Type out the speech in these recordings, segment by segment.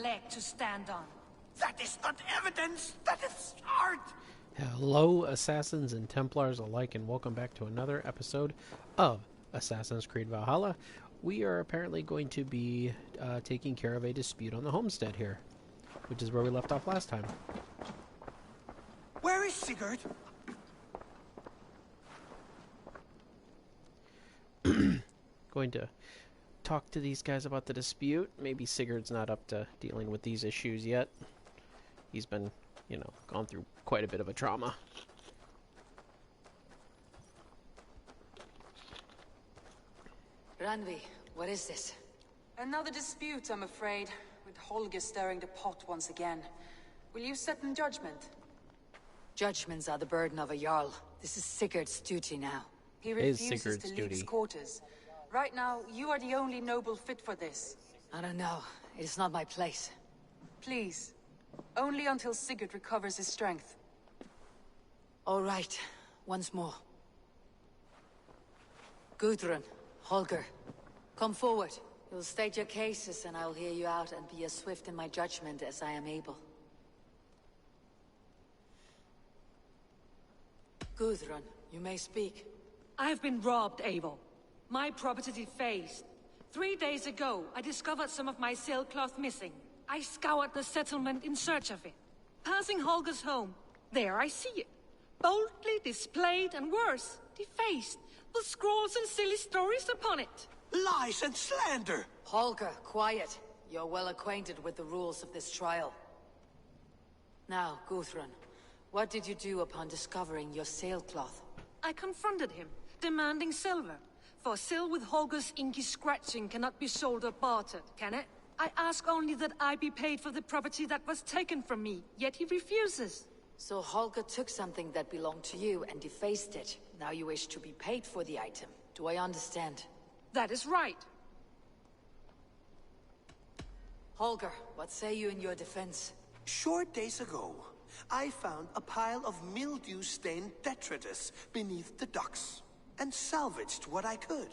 leg to stand on. That is not evidence, that is art! Hello, Assassins and Templars alike, and welcome back to another episode of Assassin's Creed Valhalla. We are apparently going to be taking care of a dispute on the homestead here, which is where we left off last time. Where is Sigurd? Going to talk to these guys about the dispute. Maybe Sigurd's not up to dealing with these issues yet. He's been, gone through quite a bit of a trauma. Randvi, what is this? Another dispute, I'm afraid, with Holger stirring the pot once again. Will you sit in judgment? Judgments are the burden of a Jarl. This is Sigurd's duty now. He refuses to leave his quarters. Right now, you are the only noble fit for this. I don't know. It is not my place. Please. Only until Sigurd recovers his strength. All right. Once more. Gudrun, Holger, come forward. You'll state your cases and I'll hear you out and be as swift in my judgment as I am able. Gudrun, you may speak. I've been robbed, Eivor. My property defaced. 3 days ago, I discovered some of my sailcloth missing. I scoured the settlement in search of it. Passing Holger's home, there I see it. Boldly displayed and worse, defaced, with scrolls and silly stories upon it. Lies and slander! Holger, quiet. You're well acquainted with the rules of this trial. Now, Gudrun, what did you do upon discovering your sailcloth? I confronted him, demanding silver. For sil with Holger's inky scratching cannot be sold or bartered, can it? I ask only that I be paid for the property that was taken from me, yet he refuses. So Holger took something that belonged to you and defaced it. Now you wish to be paid for the item. Do I understand? That is right. Holger, what say you in your defense? Short days ago, I found a pile of mildew-stained detritus beneath the docks, and salvaged what I could.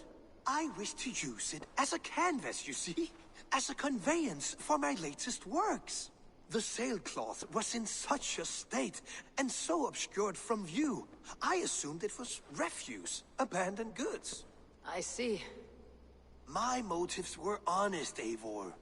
I wish to use it as a canvas, you see? As a conveyance for my latest works. The sailcloth was in such a state, and so obscured from view, I assumed it was refuse, abandoned goods. I see. My motives were honest, Eivor.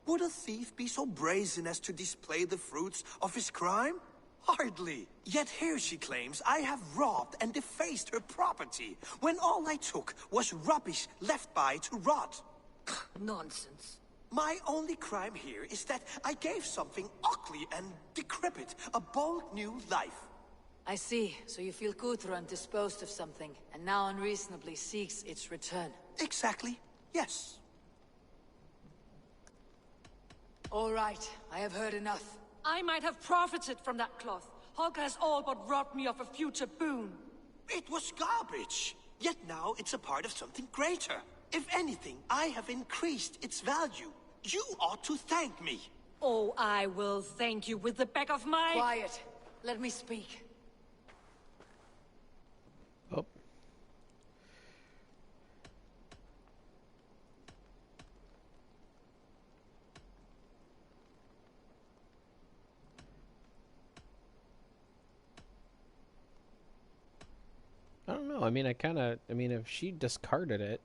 Would a thief be so brazen as to display the fruits of his crime? Hardly. Yet here she claims I have robbed and defaced her property, when all I took was rubbish left by to rot. Nonsense. My only crime here is that I gave something ugly and decrepit a bold new life. I see. So you feel Gudrun disposed of something, and now unreasonably seeks its return. Exactly, yes. All right, I have heard enough. I might have profited from that cloth. Holger has all but robbed me of a future boon. It was garbage. Yet now it's a part of something greater. If anything, I have increased its value. You ought to thank me. Oh, I will thank you with the back of my... Quiet. Let me speak. Oh. I don't know. I mean, if she discarded it...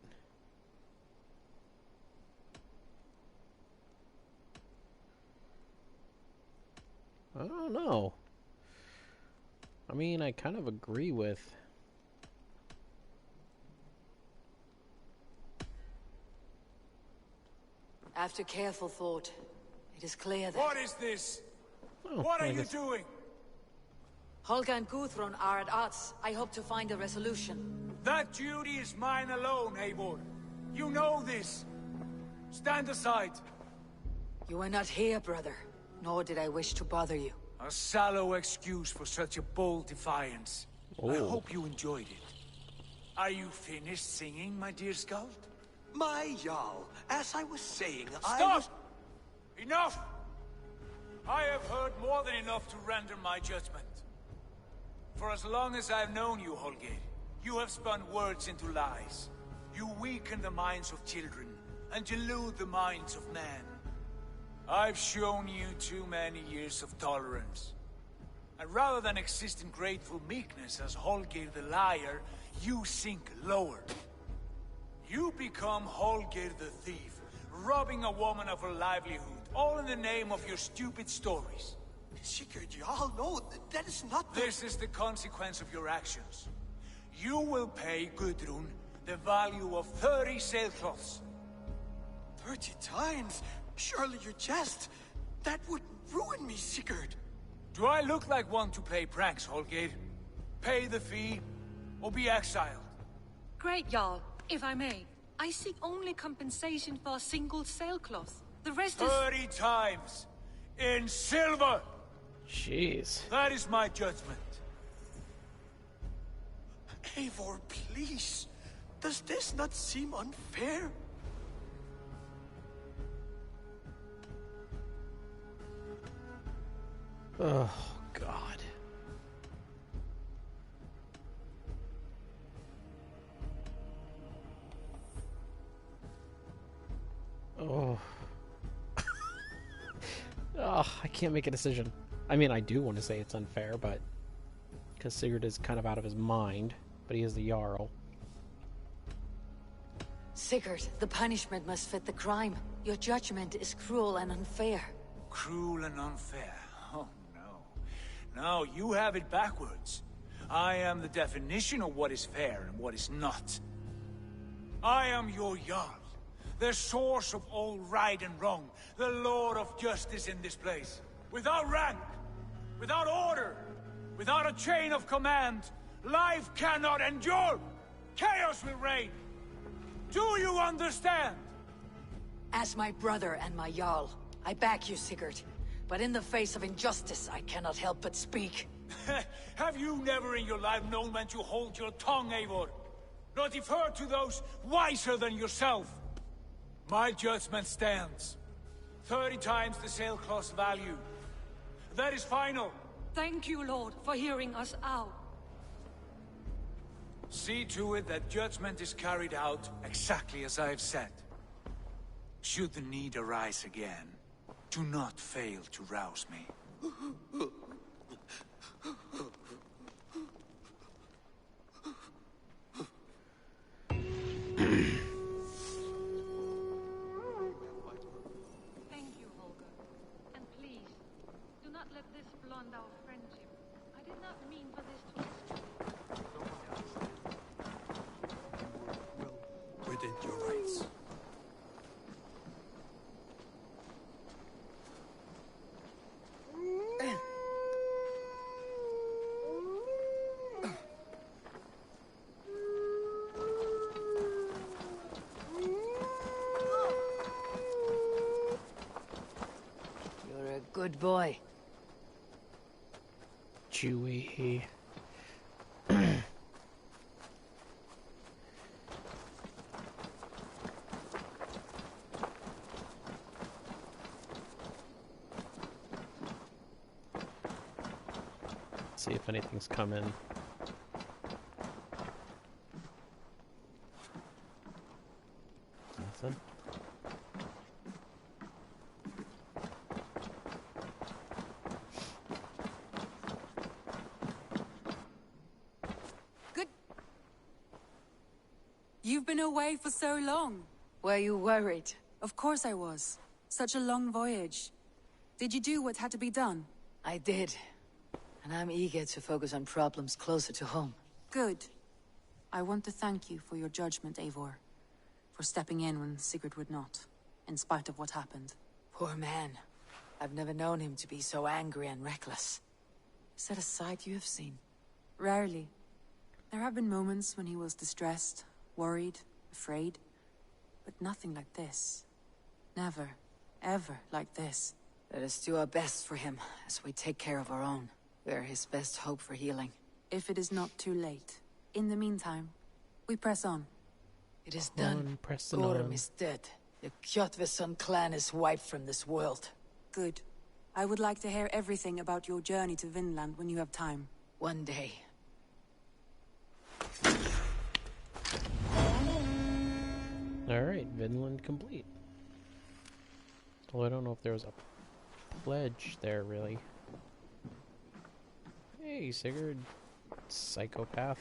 I don't know. I mean, I kind of agree with... After careful thought, it is clear that... What is this? Oh, What are you doing? Holger and Gudrun are at odds. I hope to find a resolution. That duty is mine alone, Eivor. You know this. Stand aside. You were not here, brother. Nor did I wish to bother you. A sallow excuse for such a bold defiance. I hope you enjoyed it. Are you finished singing, my dear Skald? My Jarl, as I was saying, Stop! Enough! I have heard more than enough to render my judgment. For as long as I've known you, Holger, you have spun words into lies. You weaken the minds of children, and delude the minds of men. I've shown you too many years of tolerance. And rather than exist in grateful meekness as Holgeir the liar, you sink lower. You become Holgeir the thief, robbing a woman of her livelihood, all in the name of your stupid stories. Sigurd, you all know that is not the... This is the consequence of your actions. You will pay Gudrun the value of 30 sailcloths. 30 times? Surely you jest. That would ruin me, Sigurd. Do I look like one to play pranks, Holgeir? Pay the fee, or be exiled. Great, Jarl. If I may, I seek only compensation for a single sailcloth. The rest is... 30 times! In silver! Jeez. That is my judgment. Eivor, please. Does this not seem unfair? Oh, God. Oh. Oh, I can't make a decision. I mean, I do want to say it's unfair, but... because Sigurd is kind of out of his mind, but he is the Jarl. Sigurd, the punishment must fit the crime. Your judgment is cruel and unfair. Cruel and unfair? Oh, no. No, you have it backwards. I am the definition of what is fair and what is not. I am your Jarl, the source of all right and wrong, the Lord of justice in this place. Without rank, without order, without a chain of command, life cannot endure. Chaos will reign. Do you understand? As my brother and my Jarl, I back you, Sigurd. But in the face of injustice, I cannot help but speak. Have you never in your life known when to hold your tongue, Eivor? Nor defer to those wiser than yourself? My judgment stands. 30 times the sailcloth's value. That is final. Thank you, Lord, for hearing us out. See to it that judgment is carried out exactly as I have said. Should the need arise again, do not fail to rouse me. Thank you, Holger. And please, do not let this blunt our friendship. I did not mean for this to escalate. Within your rights. You're a good boy. Chewy. See if anything's coming. Nothing. Good. You've been away for so long. Were you worried? Of course I was. Such a long voyage. Did you do what had to be done? I did. And I'm eager to focus on problems closer to home. Good. I want to thank you for your judgment, Eivor. For stepping in when Sigurd would not, in spite of what happened. Poor man. I've never known him to be so angry and reckless. Is that a side you have seen? Rarely. There have been moments when he was distressed, worried, afraid. But nothing like this. Never, ever like this. Let us do our best for him, as we take care of our own. We are his best hope for healing. If it is not too late. In the meantime, we press on. It is done. Pressing Gorm on. is dead. The Kjotveson clan is wiped from this world. Good. I would like to hear everything about your journey to Vinland when you have time. One day. Alright, Vinland complete. Well, I don't know if there was a pledge there, really. Hey, Sigurd. Psychopath.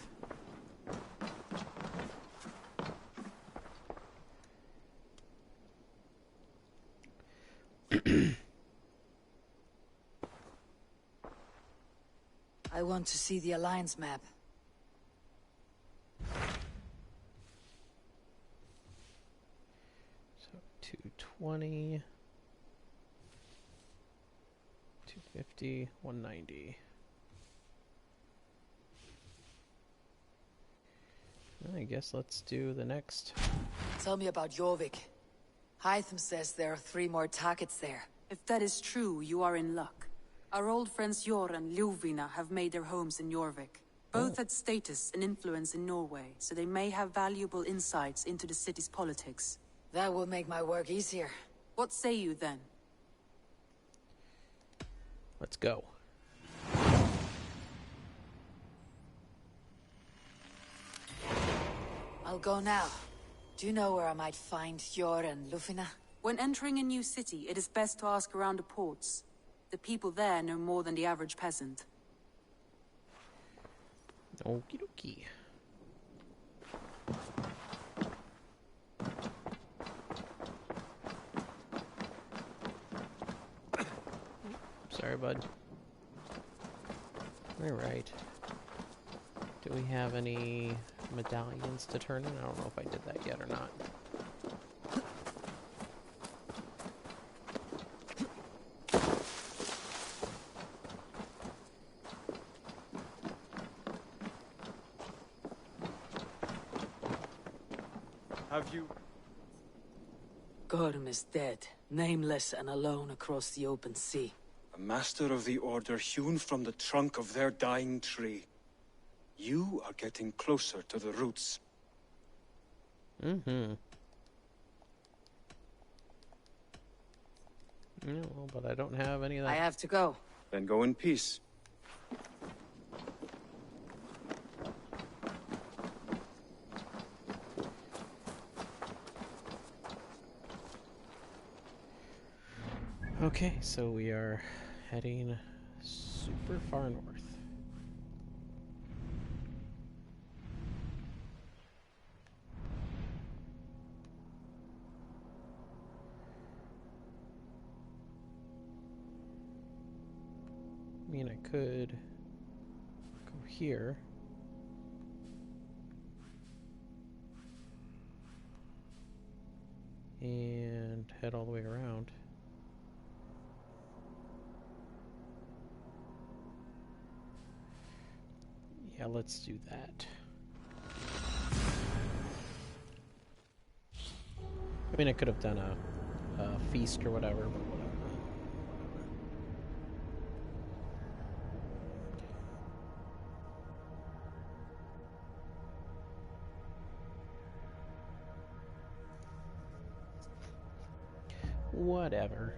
I want to see the Alliance map. So 220, 250, 190. I guess let's do the next. Tell me about Jorvik. Hytham says there are 3 more targets there. If that is true, you are in luck. Our old friends Jor and Ljuvina have made their homes in Jorvik. Both had status and influence in Norway, so they may have valuable insights into the city's politics. That will make my work easier. What say you then? Let's go. I'll go now. Do you know where I might find Jor and Ljuvina? When entering a new city, it is best to ask around the ports. The people there know more than the average peasant. Okie dokie. Sorry, bud. Alright. Do we have any medallions to turn in? I don't know if I did that yet or not. Have you... Gorm is dead, nameless and alone across the open sea. A master of the Order hewn from the trunk of their dying tree. You are getting closer to the roots. Mm-hmm. Yeah, well, but I don't have any of that. I have to go. Then go in peace. Okay, so we are heading super far north. I mean, I could go here. And head all the way around. Yeah, let's do that. I mean, I could have done a feast or whatever, but whatever.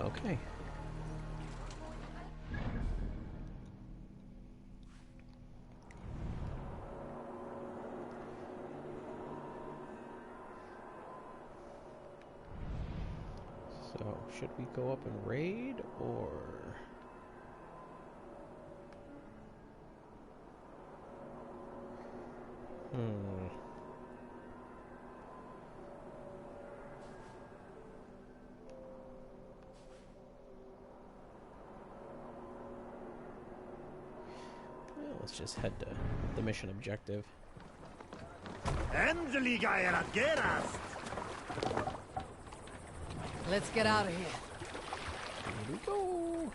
Okay. So, should we go up and raid, or... Well, let's just head to the mission objective. Endelig er at gerast! Let's get out of here. Here we go.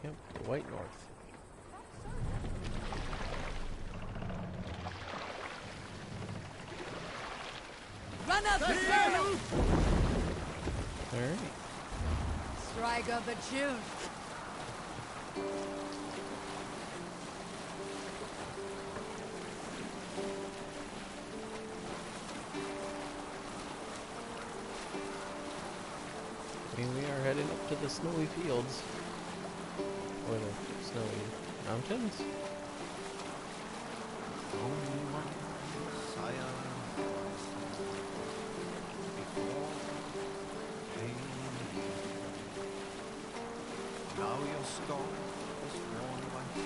Yep, the White North. Run up the sail! Alright. Strike up a tune. I mean, we are heading up to the snowy fields. Or the snowy mountains. Now your skull is worn white.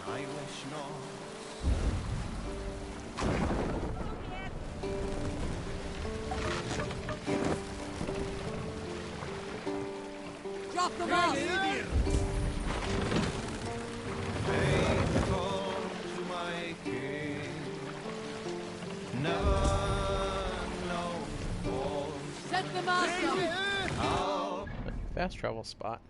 I wish not. Drop them off! Faithful to my king. Never know false. Set them off! Fast travel spot.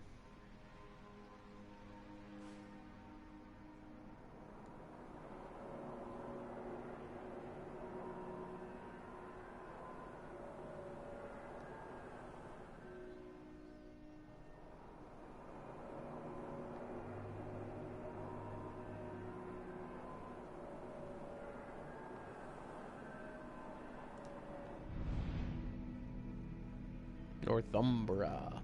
Northumbria.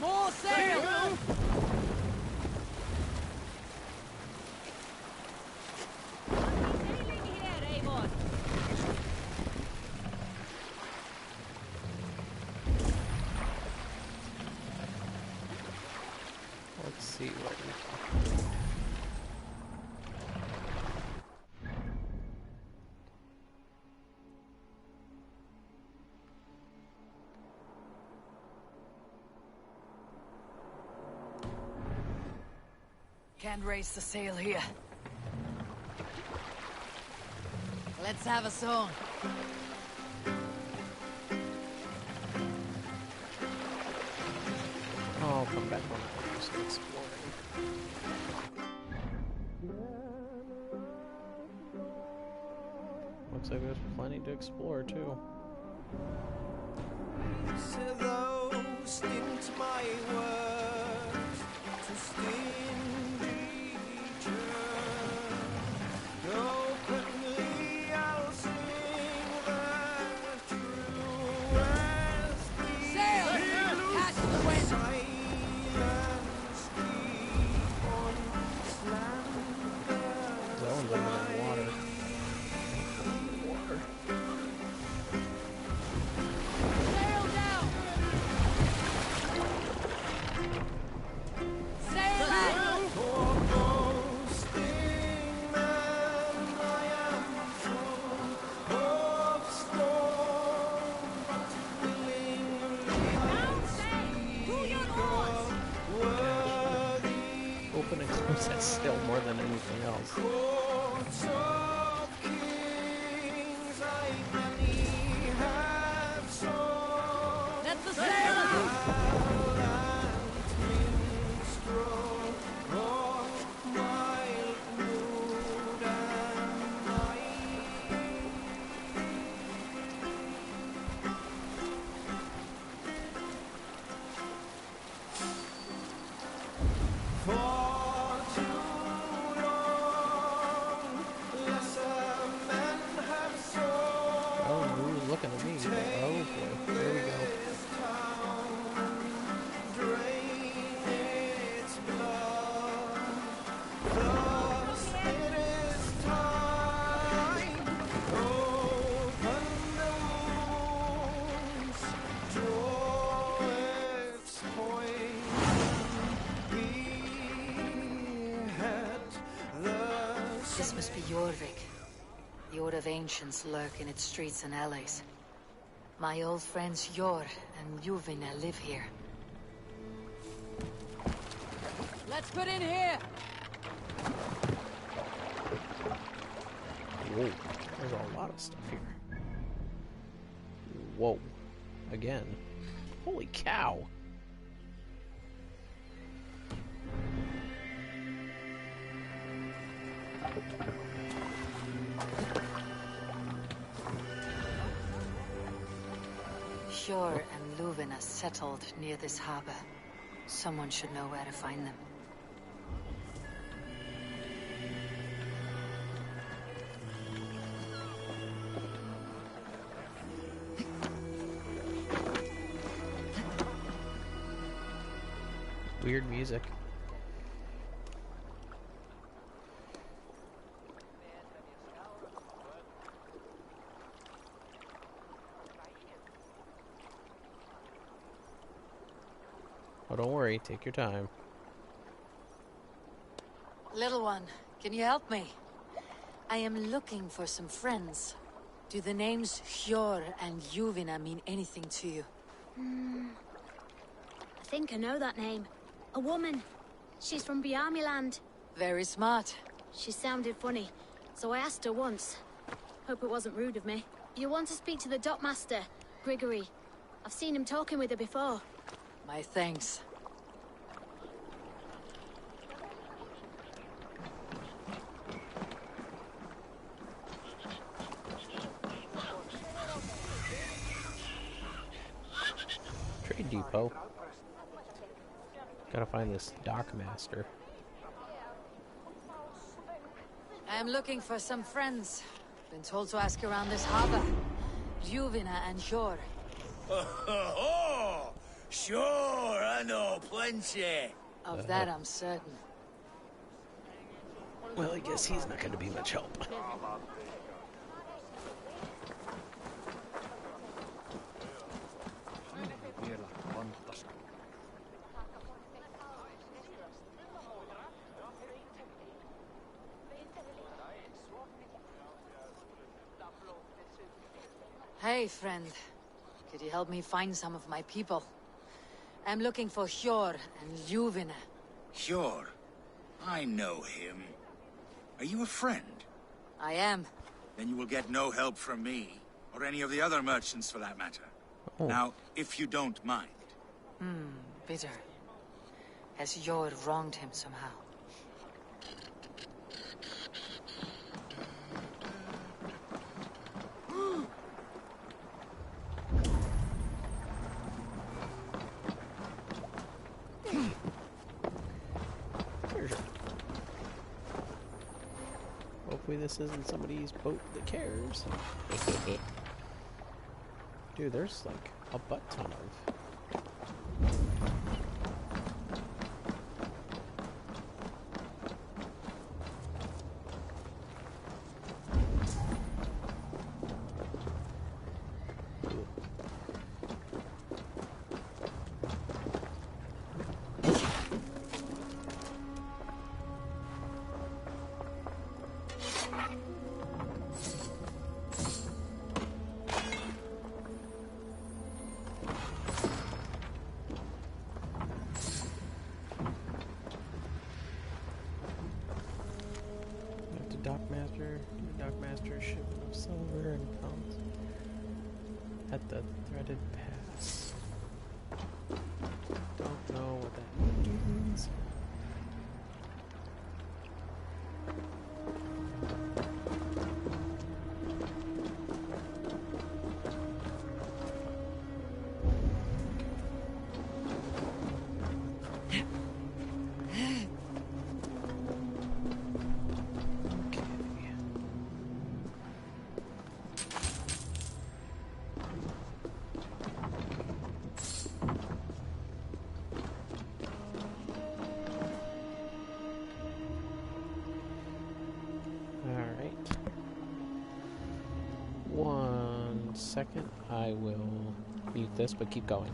More sail! Let's see what we can. Can't raise the sail here. Let's have a song. I'll come back when I'm just exploring. Looks like there's plenty to explore too. Those into my words to stingy church. Openly I'll sing the truest Sail! Catch the wind! silence keep on slander. That one's under the water. Sail down! Sail out! For boasting man I am full of scorn, but willingly I'll speak of worthy Open and close that sail more than anything else. courts of kings I many have sought. Let the sail out! Gallant minstrel of mild mood and might. For too long, lesser men have sought. Oh, who's looking at me? Oh boy, there we go. This town, drain its blood. Thus it is time. Open the wounds, draw its poison, behead the This must be Jorvik. The Order of ancients lurk in its streets and alleys. My old friends Yor and Ljuvina live here. Let's put in here! Whoa, there's a lot of stuff here. Whoa, again. Holy cow! Yor and Ljuvina settled near this harbor. Someone should know where to find them. Weird music. Oh, don't worry. Take your time. Little one, can you help me? I am looking for some friends. Do the names Yor and Ljuvina mean anything to you? I think I know that name. A woman. She's from Biamiland. Very smart. She sounded funny, so I asked her once. Hope it wasn't rude of me. You want to speak to the dockmaster, Grigory. I've seen him talking with her before. My thanks. Trade depot. Gotta find this dockmaster. I'm looking for some friends. Been told to ask around this harbor. Ljuvina and Yor. Oh, sure, I know plenty. Of that I'm certain. Well, I guess he's not gonna be much help. Hey, friend. Could you help me find some of my people? I'm looking for Yor and Ljuvina. Sure, I know him. Are you a friend? I am. Then you will get no help from me, or any of the other merchants for that matter. Oh. Now, if you don't mind. Bitter. Has Yor wronged him somehow? Hopefully this isn't somebody's boat that cares. Dude, there's like a butt ton of... Dockmaster shipment of silver and pounds at the threaded pass. Don't know what that means. Second, I will mute this, but keep going.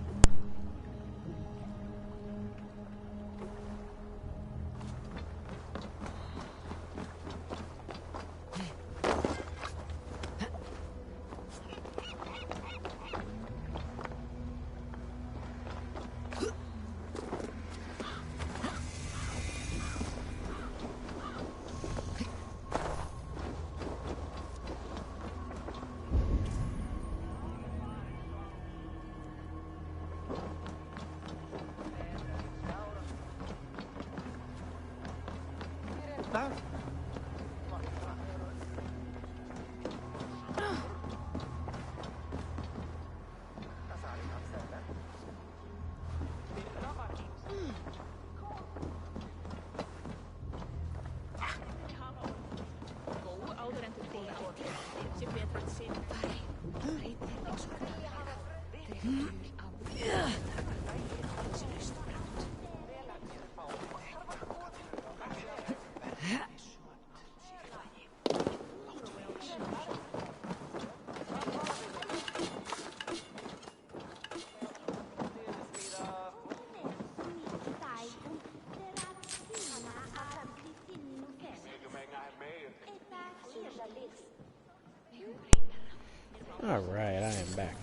Alright, I am back.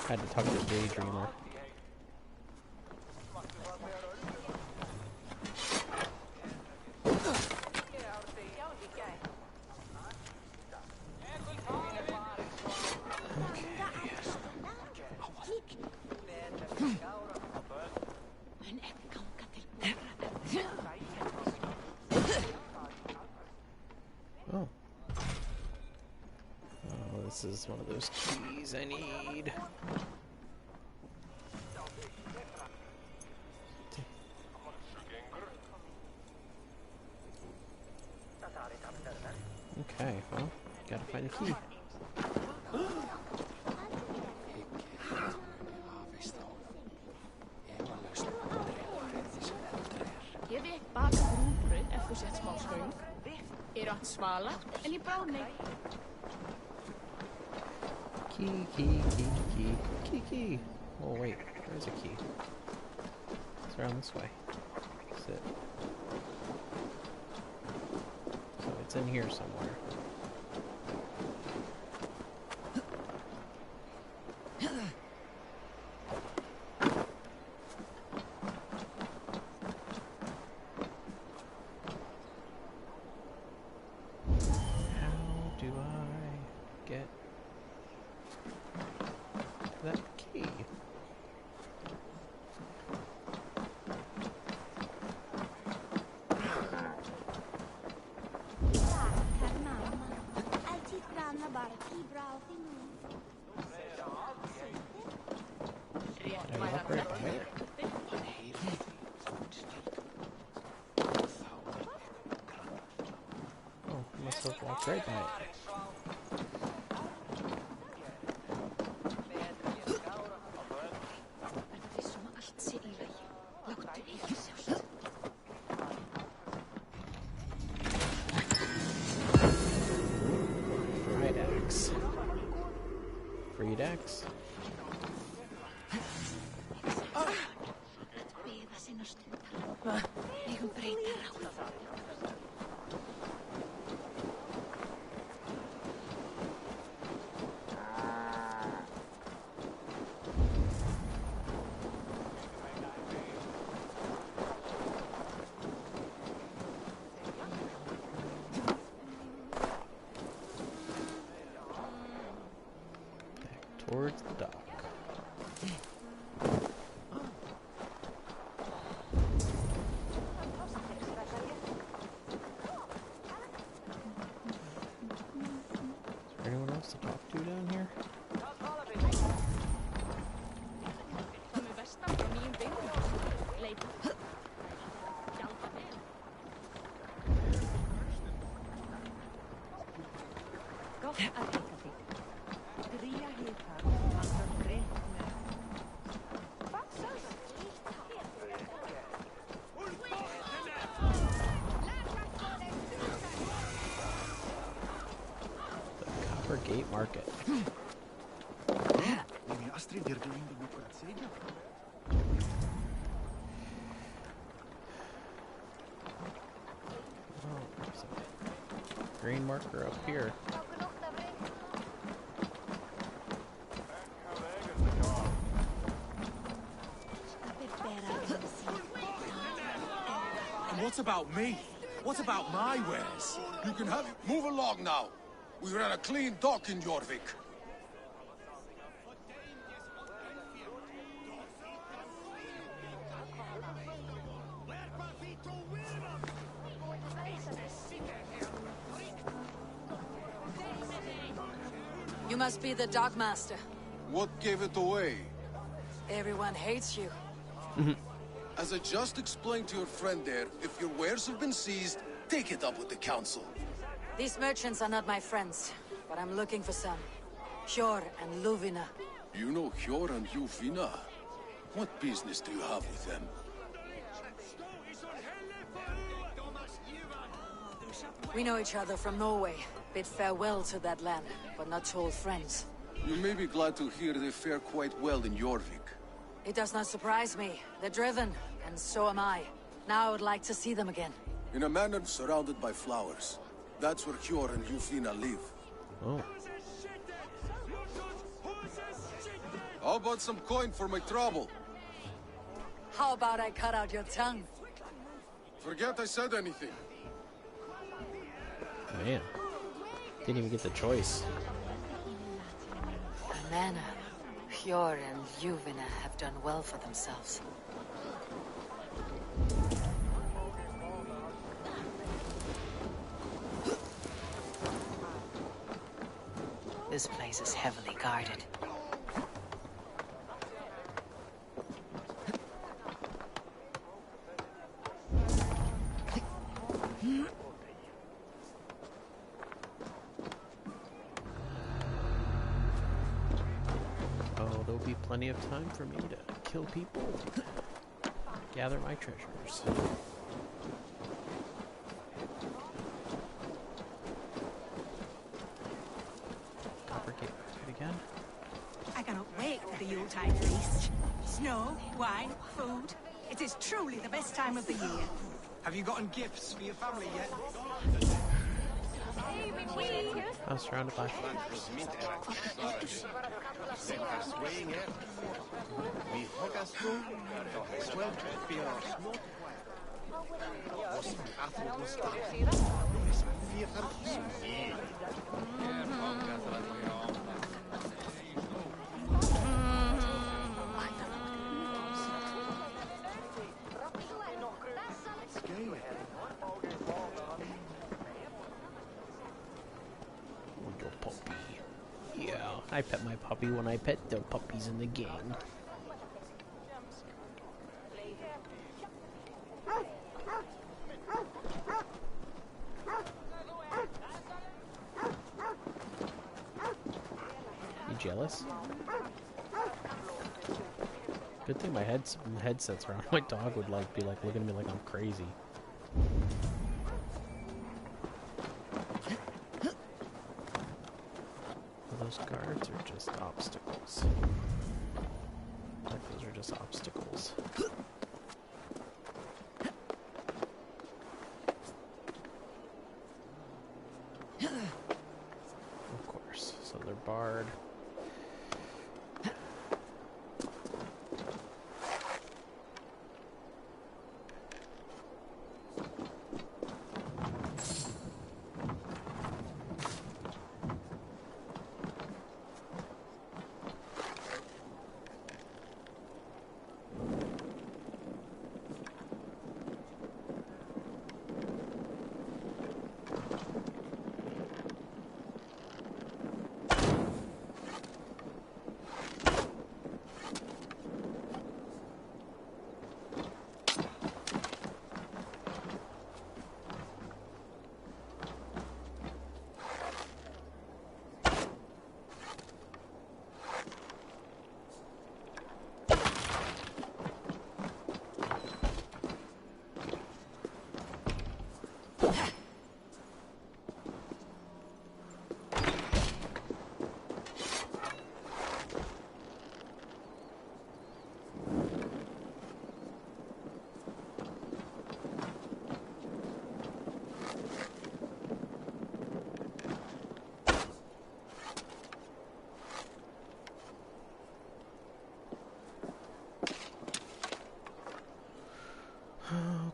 Had to talk to Daydreamer. Oh. Oh, this is one of those keys I need. Okay, well, gotta find the key. Key. Oh wait, there's a key. It's around this way. That's it. So it's in here somewhere. How do I get that key? Did I walk right by it? Oh, I must have walked right by it. Fried axe. Freed axe. Towards the dock. Is there anyone else to talk to down here? The Gate Market. Oh, there's a green marker up here. And what about me? What about my wares? You can have it. Move along now. We ran a clean dock in Jorvik. You must be the dockmaster. What gave it away? Everyone hates you. As I just explained to your friend there, if your wares have been seized, take it up with the council. These merchants are not my friends, but I'm looking for some. Hjor and Luvina. You know Hjor and Luvina? What business do you have with them? We know each other from Norway. Bid farewell to that land, but not to old friends. You may be glad to hear they fare quite well in Jorvik. It does not surprise me. They're driven, and so am I. Now I would like to see them again. In a manor surrounded by flowers. That's where Hjor and Luvina live. Oh. How about some coin for my trouble? How about I cut out your tongue? Forget I said anything. Man. Didn't even get the choice. A manor. Hjor and Luvina have done well for themselves. This place is heavily guarded. Oh, there'll be plenty of time for me to kill people. Gather my treasures. Again. I cannot wait for the Yuletide feast. Snow, wine, food. It is truly the best time of the year. Have you gotten gifts for your family yet? I'm surrounded by I pet my puppy when I pet the puppies in the game. You jealous? Good thing my headset's around. My dog would be looking at me like I'm crazy. Those guards are just obstacles. Like those are just obstacles. Of course. So they're barred.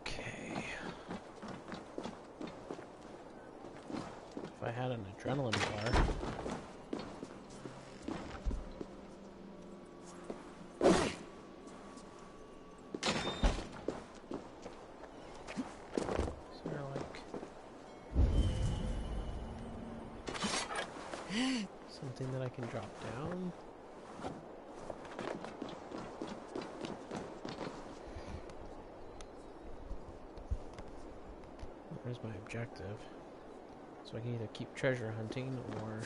Okay. If I had an adrenaline bar. Is there like something that I can drop down? Where's my objective? So I can either keep treasure hunting or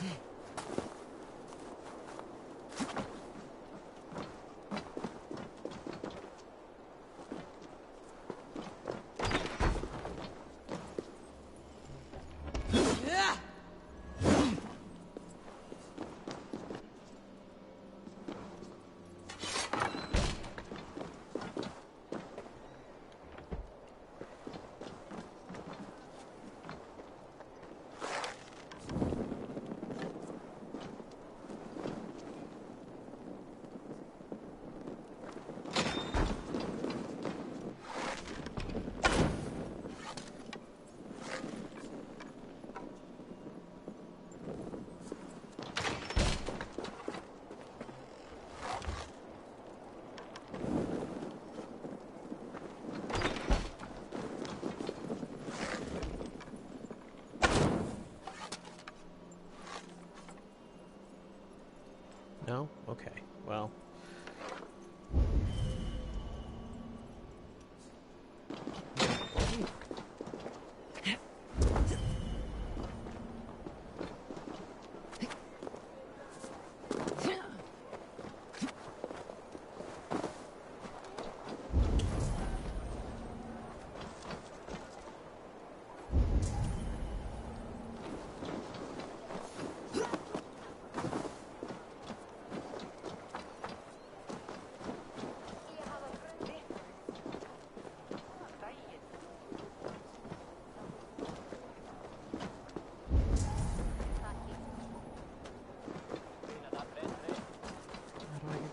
No? Okay. Well.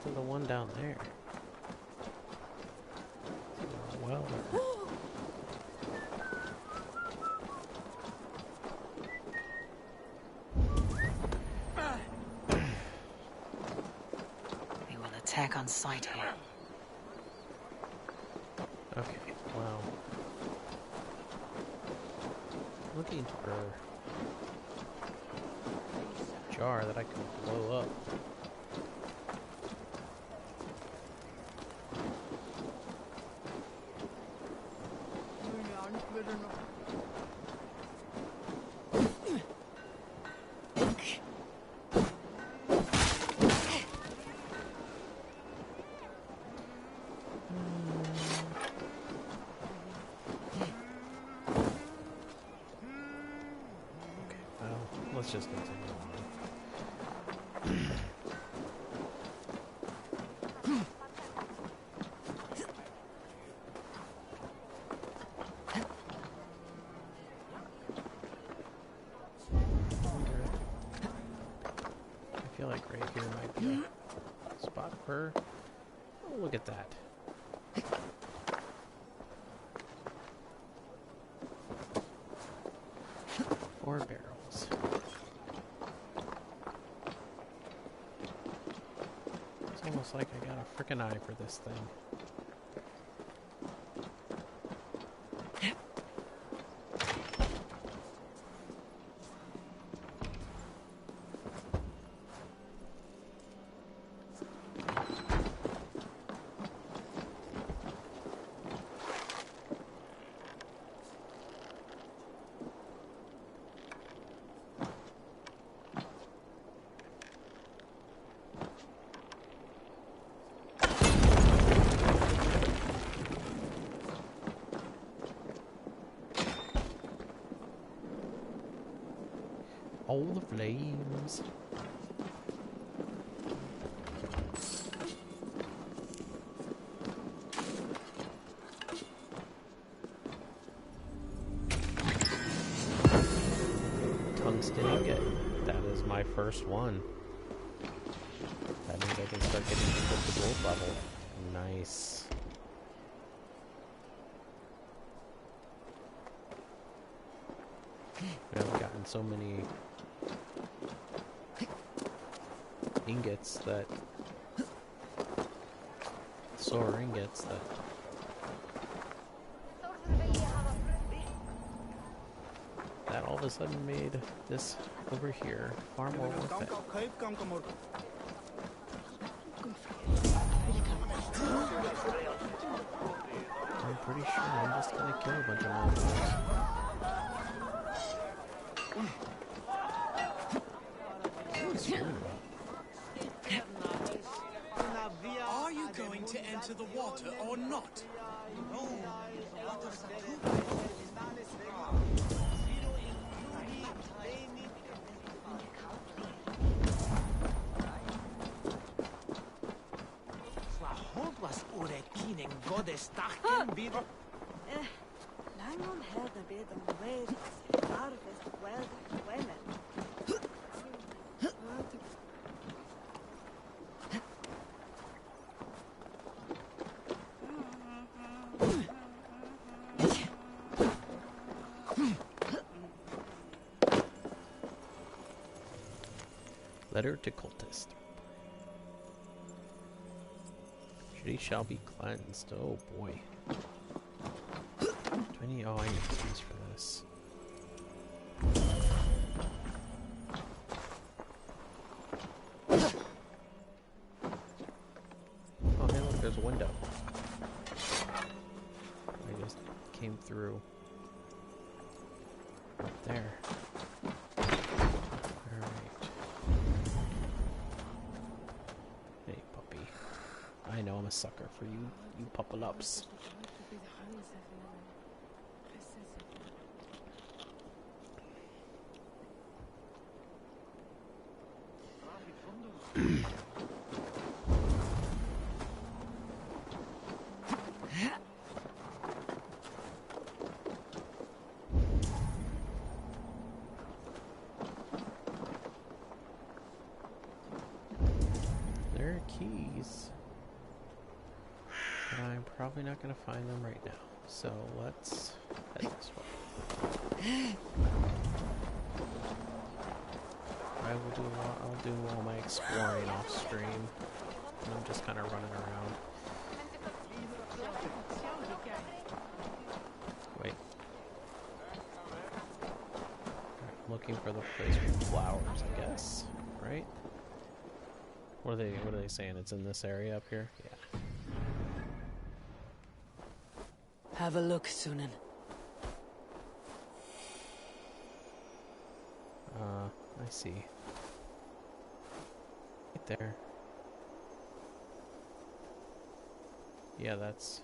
To the one down there. Well. We will attack on sight here. Okay, well. Looking for a jar that I can blow up. Let's just continue on. I feel like right here might be a spot for... Oh, look at that. Four barrels. It's almost like I got a frickin' eye for this thing. All the flames. Tungsten ingot. That is my first one. That means I can start getting to the gold level. Nice. I've gotten so many ingots that solar ingots that all of a sudden made this over here far more worth it. I'm pretty sure I'm just gonna kill a bunch of monsters. Are you going to enter the water or not? No. Letter to cultist. She shall be cleansed. Oh boy. Do I need... Oh, I need keys for this. through. Up there. Alright. Hey, puppy. I know I'm a sucker for you puppy-ups. There are keys. But I'm probably not going to find them right now. So let's head this way. I'll do all my exploring off stream. And I'm just kind of running around. Wait. I'm looking for the place with flowers, I guess. Right? What are they saying? It's in this area up here? Yeah. Have a look, Sunan. I see. Right there. Yeah, that's...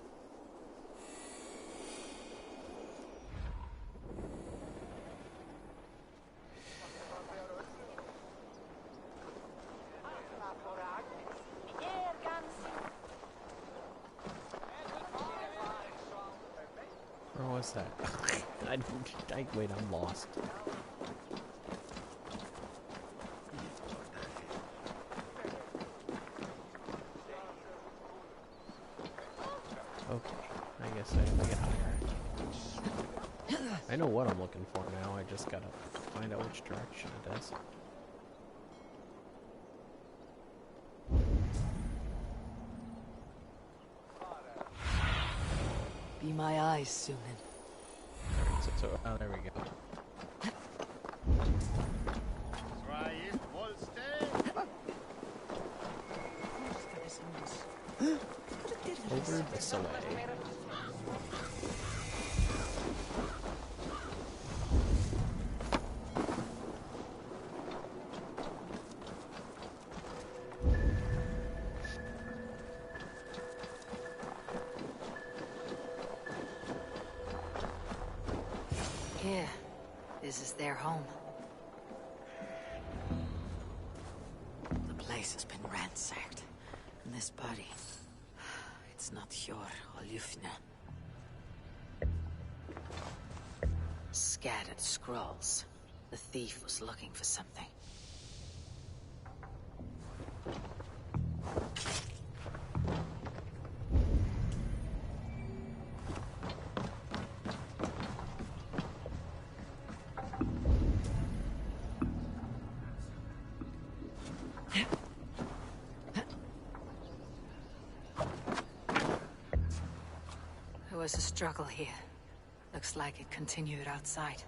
Where was that? Wait, I'm lost. Okay, I guess I have to get higher. I know what I'm looking for now, I just gotta find out which direction it is. Be my eyes, Sunan. Oh, there we go. Over this way. Here. This is their home. The place has been ransacked. And this body... It's not Hjor or Ljufna. Scattered scrolls. The thief was looking for something. There was a struggle here. Looks like it continued outside.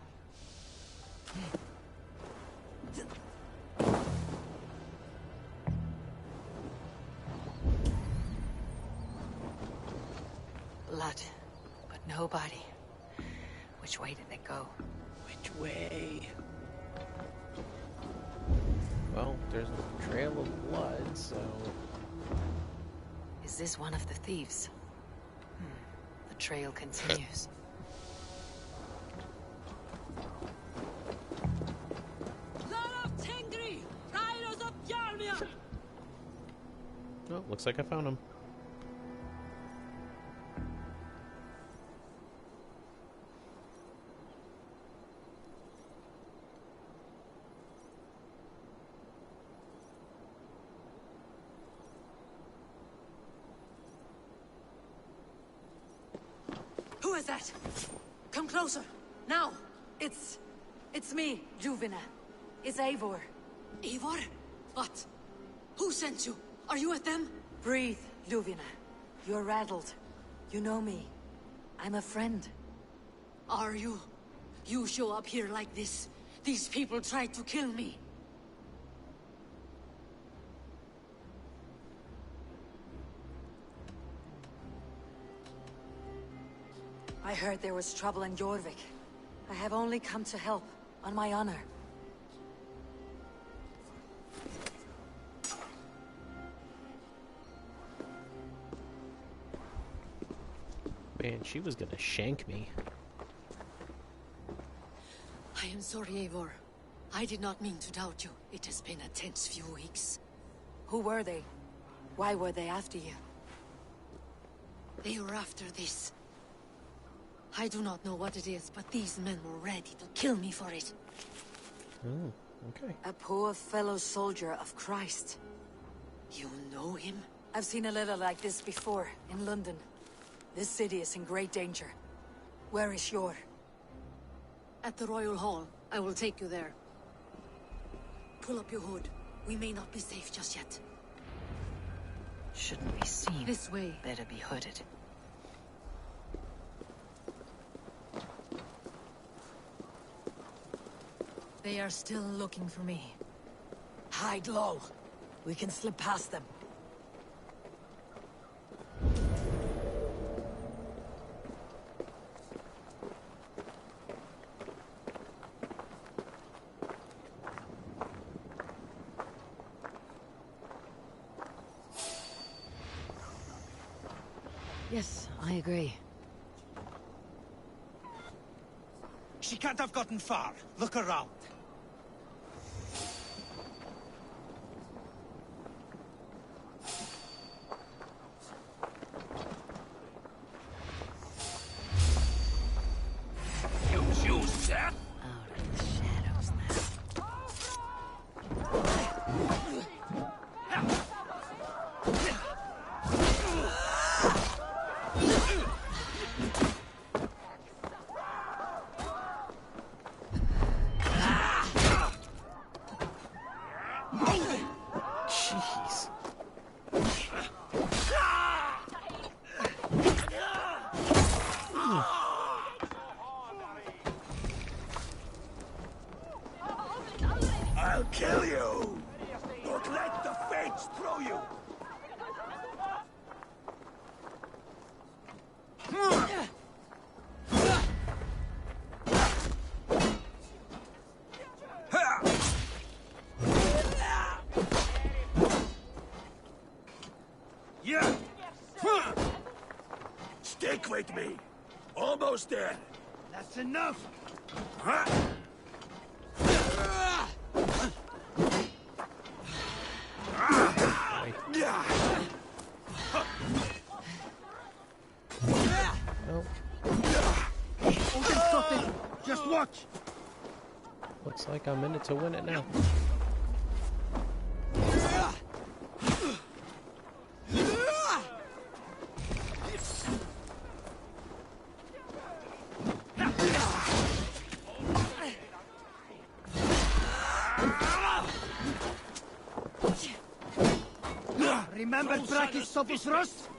Blood, but no body. Which way did they go? Which way? Well, there's a trail of blood, so... Is this one of the thieves? The trail continues. Oh, looks like I found him. Who is that? Come closer, now! It's me, Ljuvina. It's Eivor. Eivor? What? Who sent you? Are you with them? Breathe, Ljuvina. You're rattled. You know me. I'm a friend. Are you? You show up here like this. These people tried to kill me. I heard there was trouble in Jorvik. I have only come to help, on my honor. Man, she was gonna shank me. I am sorry, Eivor. I did not mean to doubt you. It has been a tense few weeks. Who were they? Why were they after you? They were after this. I do not know what it is, but these men were ready to kill me for it. Oh, okay. A poor fellow soldier of Christ. You know him? I've seen a letter like this before, in London. This city is in great danger. Where is Yor? At the Royal Hall. I will take you there. Pull up your hood. We may not be safe just yet. Shouldn't be seen. This way. Better be hooded. They are still looking for me. Hide low. We can slip past them. Yes, I agree. She can't have gotten far. Look around. You choose that? Out of the shadows now. Jeez. I'll kill you! Don't let the fates throw you! Yeah! Stick with me! Almost there! That's enough! Huh? Nope. Just watch! Looks like I'm in it to win it now. Remember Brachistopus Rust?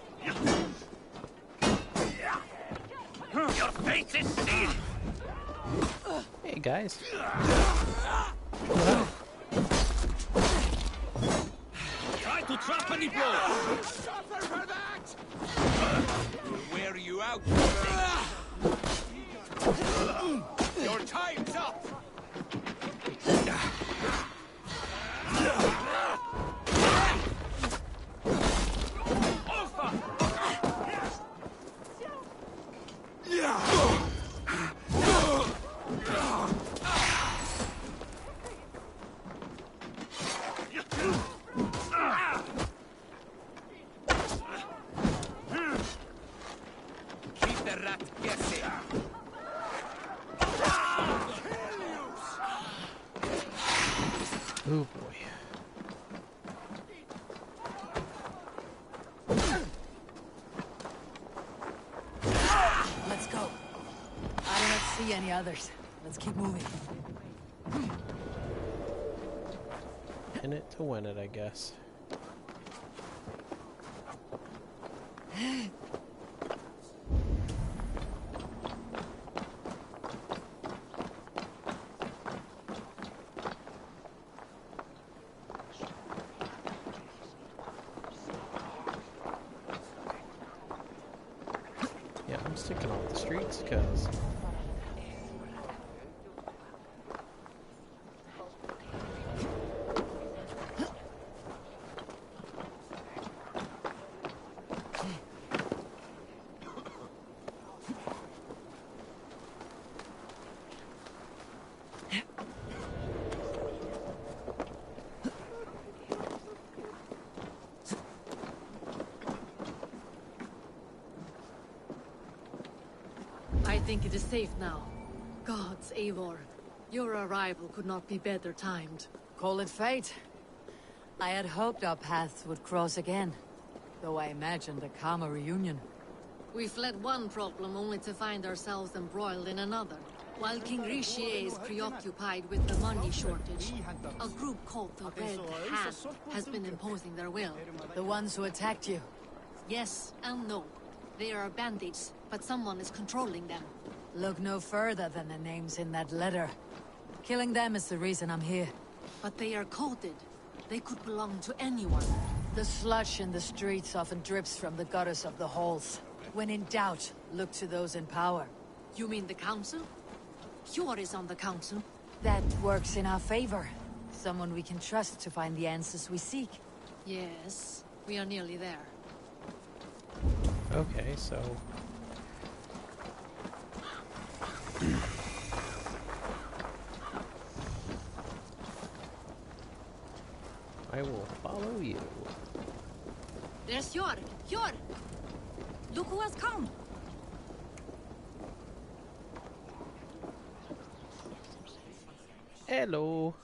Your fate is sealed! Hey guys. Try to trap any blow! Suffer for that! We'll wear you out, your time's up! Keep the rat guessing. Oh boy. Let's go. I do not see any others. Let's keep moving. In it to win it, I guess. sticking off the streets, because... I think it is safe now. Gods, Eivor, your arrival could not be better timed. Call it fate. I had hoped our paths would cross again, though I imagined a calmer reunion. We fled one problem only to find ourselves embroiled in another. While King Rishi is preoccupied with the money shortage, a group called the Red Hand has been imposing their will. The ones who attacked you? Yes and no. They are bandits, but someone is controlling them. Look no further than the names in that letter. Killing them is the reason I'm here. But they are coded. They could belong to anyone. The sludge in the streets often drips from the gutters of the halls. When in doubt, look to those in power. You mean the council? Hjor is on the council. That works in our favor. Someone we can trust to find the answers we seek. Yes, we are nearly there. Okay, so... I will follow you. There's Hjor! Hjor! Look who has come! Hello.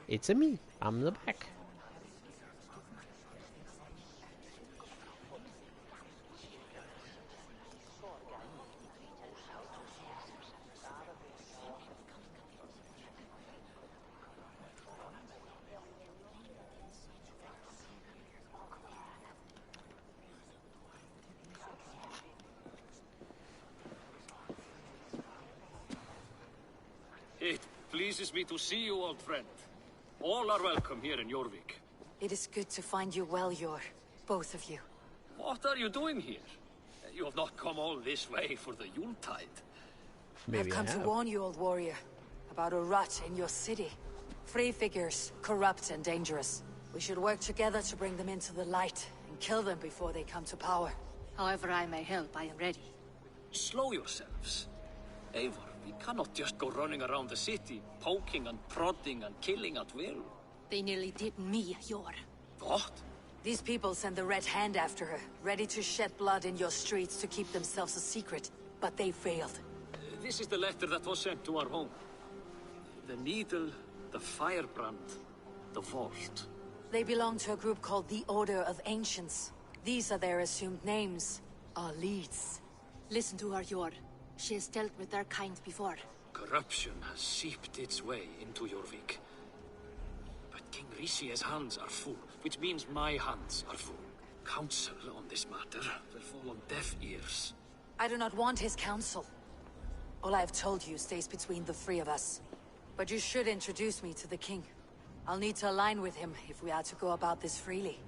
It's me. I'm the back. It pleases me to see you, old friend. All are welcome here in Jorvik. It is good to find you well, Hjor. Both of you. What are you doing here? You have not come all this way for the Yuletide. I've come to warn you, old warrior, about a rot in your city. Free figures, corrupt and dangerous. We should work together to bring them into the light and kill them before they come to power. However I may help, I am ready. Slow yourselves. Eivor, we cannot just go running around the city, poking and prodding and killing at will. They nearly did me, Hjor. What? These people sent the Red Hand after her, ready to shed blood in your streets to keep themselves a secret. But they failed. This is the letter that was sent to our home. The needle, the firebrand, the vault. They belong to a group called the Order of Ancients. These are their assumed names. Our leads. Listen to her, Hjor. She has dealt with their kind before. Corruption has seeped its way into Jorvik. But King Rishi's hands are full, which means my hands are full. Counsel on this matter will fall on deaf ears. I do not want his counsel. All I have told you stays between the three of us. But you should introduce me to the king. I'll need to align with him if we are to go about this freely.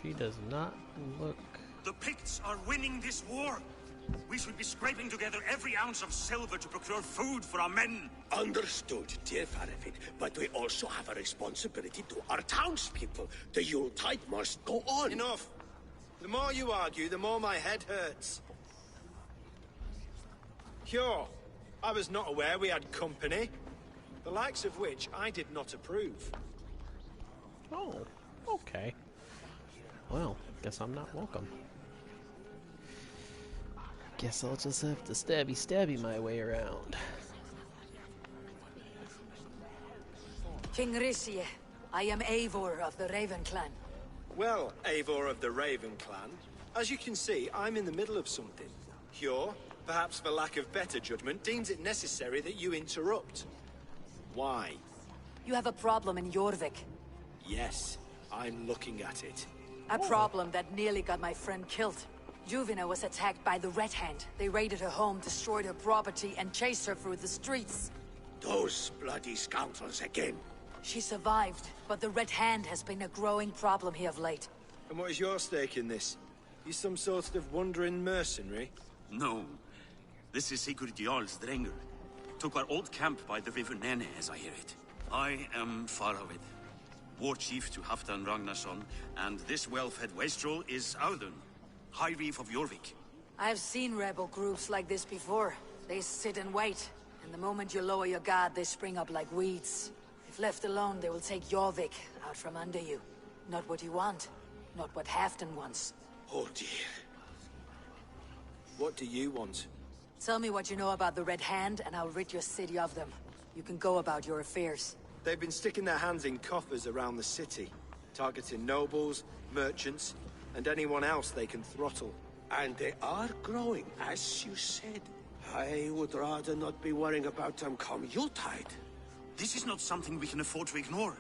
She does not look... The Picts are winning this war. We should be scraping together every ounce of silver to procure food for our men. Understood, dear Farafin, but we also have a responsibility to our townspeople. The Yuletide must go on. Enough. The more you argue, the more my head hurts. Hjor, I was not aware we had company, the likes of which I did not approve. Oh, okay. Well, guess I'm not welcome. Guess I'll just have to stabby my way around. King Rishi, I am Eivor of the Raven Clan. Well, Eivor of the Raven Clan, as you can see, I'm in the middle of something. Hjor, perhaps for lack of better judgment, deems it necessary that you interrupt. Why? You have a problem in Jorvik. Yes, I'm looking at it. A problem that nearly got my friend killed. Juvina was attacked by the Red Hand. They raided her home, destroyed her property, and chased her through the streets. Those bloody scoundrels again. She survived, but the Red Hand has been a growing problem here of late. And what is your stake in this? You some sort of wandering mercenary? No. This is Sigurd Jarl's Drenger. Took our old camp by the river Nene, as I hear it. I am Faravid, war chief to Halfdan Ragnarsson, and this well-fed wastrel is Audun, High Reef of Jorvik. I've seen rebel groups like this before. They sit and wait, and the moment you lower your guard, they spring up like weeds. If left alone, they will take Jorvik out from under you. Not what you want, not what Halfdan wants. Oh dear. What do you want? Tell me what you know about the Red Hand, and I'll rid your city of them. You can go about your affairs. They've been sticking their hands in coffers around the city, targeting nobles, merchants, and anyone else they can throttle. And they are growing, as you said. I would rather not be worrying about them come Yuletide. This is not something we can afford to ignore.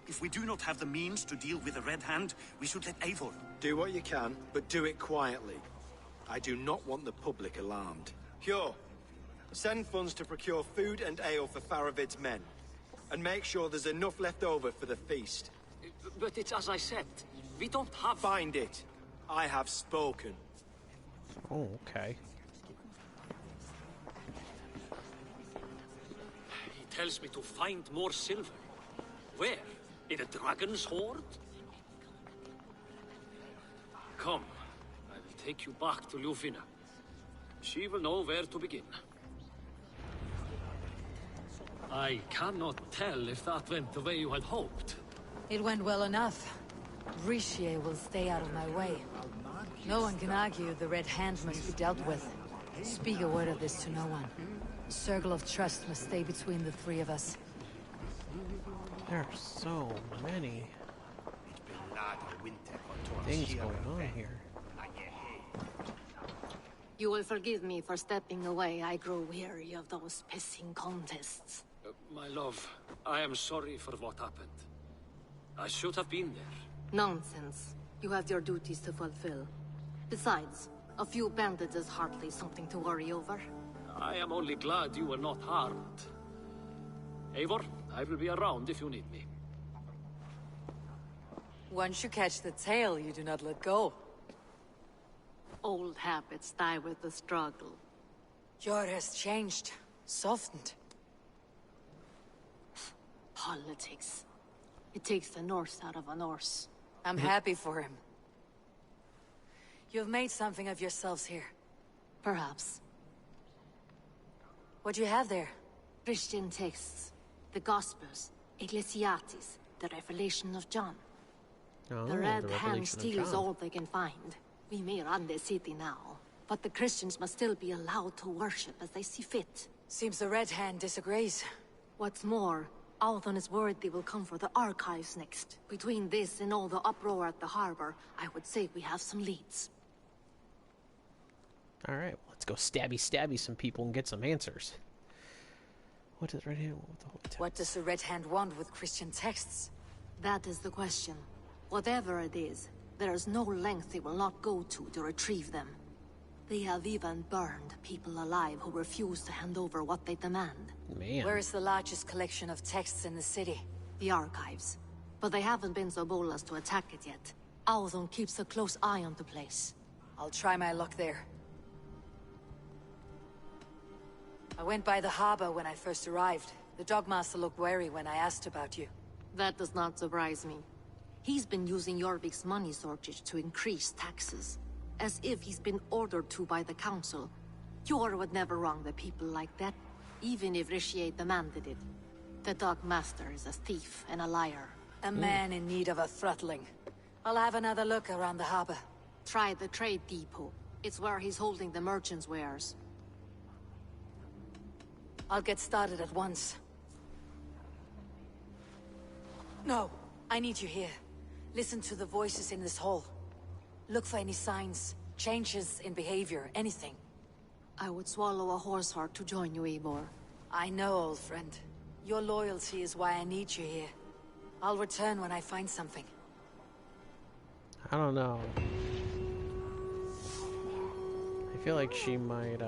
If we do not have the means to deal with the Red Hand, we should let Eivor. Do what you can, but do it quietly. I do not want the public alarmed. Hjor, send funds to procure food and ale for Faravid's men. And make sure there's enough left over for the feast. But it's as I said, we don't have... Find it. I have spoken. Oh, okay. He tells me to find more silver. Where? In a dragon's hoard? Come, I will take you back to Ljufina. She will know where to begin. I cannot tell if that went the way you had hoped. It went well enough. Rishi will stay out of my way. No one can argue the Red Hand must be dealt with. Speak a word of this to no one. A circle of trust must stay between the three of us. There are so many things going on here. You will forgive me for stepping away. I grow weary of those pissing contests. My love, I am sorry for what happened. I should have been there. Nonsense. You have your duties to fulfill. Besides, a few bandits is hardly something to worry over. I am only glad you were not harmed. Eivor, I will be around if you need me. Once you catch the tail, you do not let go. Old habits die with the struggle. Jor has changed. Softened. Politics. It takes the Norse out of a Norse. I'm happy for him. You've made something of yourselves here. Perhaps. What do you have there? Christian texts. The Gospels. Ecclesiastes. The Revelation of John. Oh, the Red the Hand Revelation of steals John. all they can find. We may run the city now, but the Christians must still be allowed to worship as they see fit. Seems the Red Hand disagrees. What's more, Althon is worried they will come for the archives next. Between this and all the uproar at the harbor, I would say we have some leads. Alright, well, let's go stabby some people and get some answers. What does Red Hand want with the Holy Text? What does the Red Hand want with Christian texts? That is the question. Whatever it is, there is no length they will not go to retrieve them. They have even burned people alive who refuse to hand over what they demand. Man. Where is the largest collection of texts in the city? The archives. But they haven't been so bold as to attack it yet. Althon keeps a close eye on the place. I'll try my luck there. I went by the harbor when I first arrived. The Dogmaster looked wary when I asked about you. That does not surprise me. He's been using Jorvik's money shortage to increase taxes. As if he's been ordered to by the council. Jor would never wrong the people like that, even if Rishi demanded it. The Dogmaster is a thief and a liar. A man in need of a throttling. I'll have another look around the harbor. Try the trade depot. It's where he's holding the merchants' wares. I'll get started at once. No, I need you here. Listen to the voices in this hall. Look for any signs, changes in behavior, anything. I would swallow a horse heart to join you, Eivor. I know, old friend. Your loyalty is why I need you here. I'll return when I find something. I don't know. I feel like she might,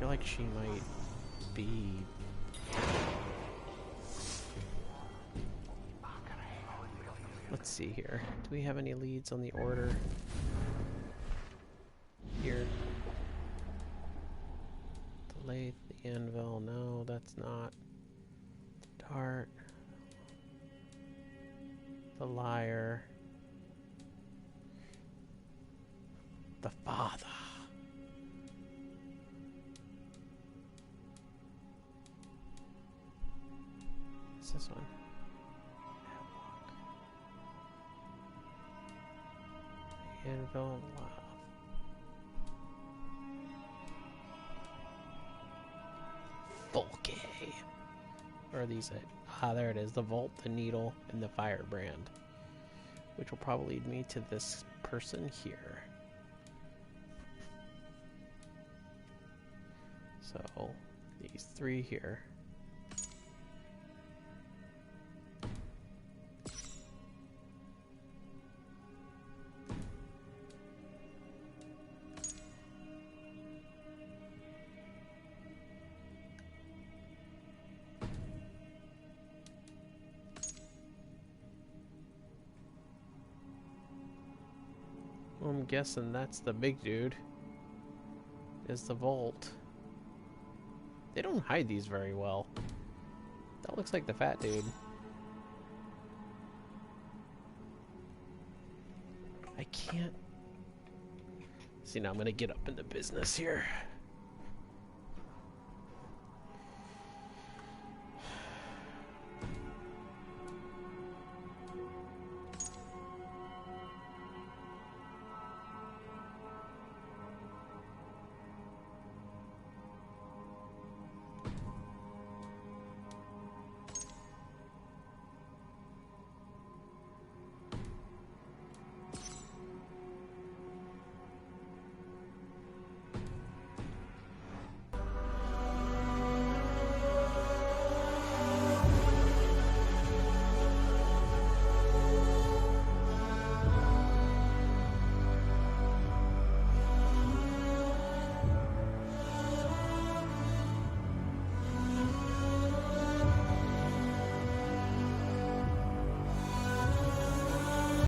feel like she might be... Let's see here. Do we have any leads on the order? Here. The lathe, the anvil. No, that's not. The dart. The lyre. The father. What's this one? Anvil. Volke. Where are these at? Ah, there it is. The Volt, the Needle, and the Firebrand. Which will probably lead me to this person here. So, these three here. Well, I'm guessing that's the big dude. Is the Volt. They don't hide these very well. That looks like the fat dude. I can't... See, now I'm gonna get up into business here.